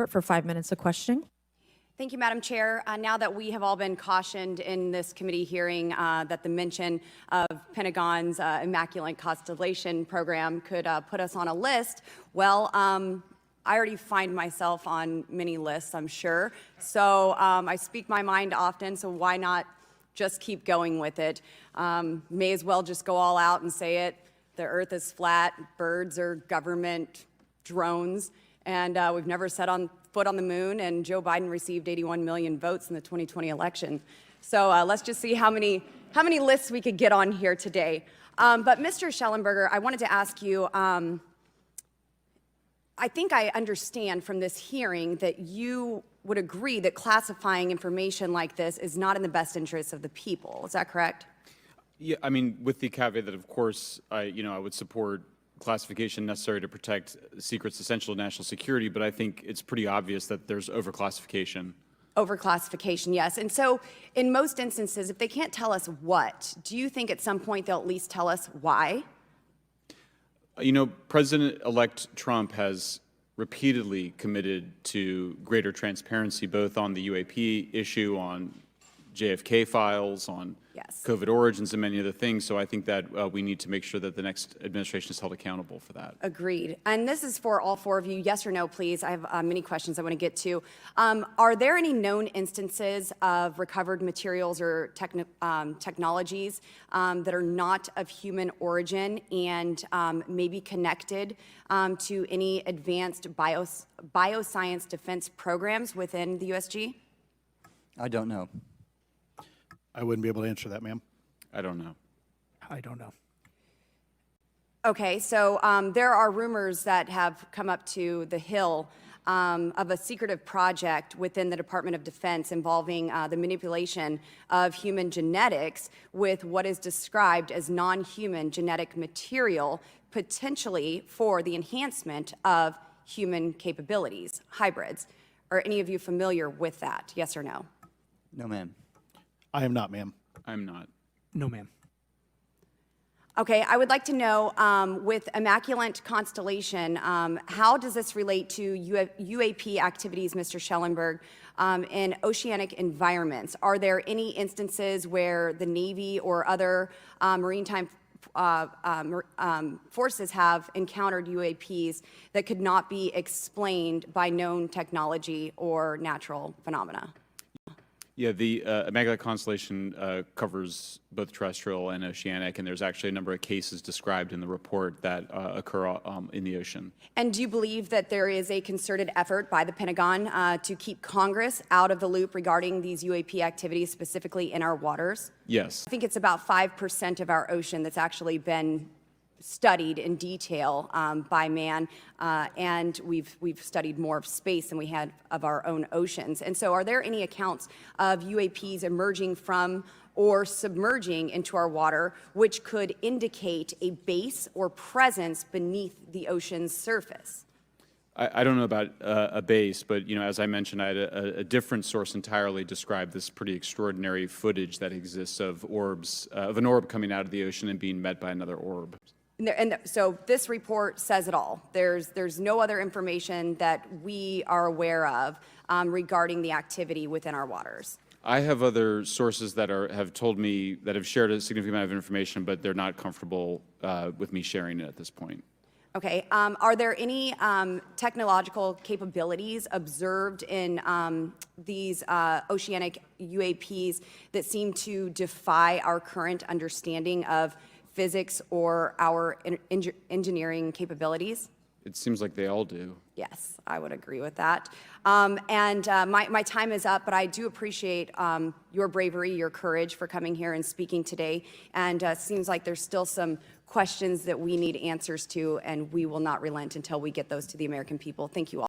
Boebert for 5 minutes of questioning. Thank you, Madam Chair. Now that we have all been cautioned in this committee hearing that the mention of Pentagon's Immaculate Constellation program could put us on a list, well, I already find myself on many lists, I'm sure. So I speak my mind often, so why not just keep going with it? May as well just go all out and say it. The earth is flat, birds are government drones, and we've never set foot on the moon, and Joe Biden received 81 million votes in the 2020 election. So let's just see how many lists we could get on here today. But Mr. Schellenberger, I wanted to ask you, I think I understand from this hearing that you would agree that classifying information like this is not in the best interest of the people. Is that correct? Yeah, I mean, with the caveat that, of course, I would support classification necessary to protect secrets essential to national security, but I think it's pretty obvious that there's overclassification. Overclassification, yes. And so in most instances, if they can't tell us what, do you think at some point they'll at least tell us why? You know, President-elect Trump has repeatedly committed to greater transparency, both on the UAP issue, on JFK files, on COVID origins, and many other things. So I think that we need to make sure that the next administration is held accountable for that. Agreed. And this is for all four of you. Yes or no, please. I have many questions I want to get to. Are there any known instances of recovered materials or technologies that are not of human origin and maybe connected to any advanced bioscience defense programs within the USG? I don't know. I wouldn't be able to answer that, ma'am. I don't know. I don't know. Okay, so there are rumors that have come up to the Hill of a secretive project within the Department of Defense involving the manipulation of human genetics with what is described as non-human genetic material, potentially for the enhancement of human capabilities, hybrids. Are any of you familiar with that? Yes or no? No, ma'am. I am not, ma'am. I'm not. No, ma'am. Okay, I would like to know, with Immaculate Constellation, how does this relate to UAP activities, Mr. Schellenberg, in oceanic environments? Are there any instances where the Navy or other maritime forces have encountered UAPs that could not be explained by known technology or natural phenomena? Yeah, the Immaculate Constellation covers both terrestrial and oceanic, and there's actually a number of cases described in the report that occur in the ocean. And do you believe that there is a concerted effort by the Pentagon to keep Congress out of the loop regarding these UAP activities, specifically in our waters? Yes. I think it's about 5% of our ocean that's actually been studied in detail by man, and we've studied more of space than we had of our own oceans. And so are there any accounts of UAPs emerging from or submerging into our water which could indicate a base or presence beneath the ocean's surface? I don't know about a base, but as I mentioned, I had a different source entirely describe this pretty extraordinary footage that exists of orbs, of an orb coming out of the ocean and being met by another orb. So this report says it all. There's no other information that we are aware of regarding the activity within our waters. I have other sources that have told me that have shared a significant amount of information, but they're not comfortable with me sharing it at this point. Okay. Are there any technological capabilities observed in these oceanic UAPs that seem to defy our current understanding of physics or our engineering capabilities? It seems like they all do. Yes, I would agree with that. My time is up, but I do appreciate your bravery, your courage for coming here and speaking today. And it seems like there's still some questions that we need answers to, and we will not relent until we get those to the American people. Thank you all.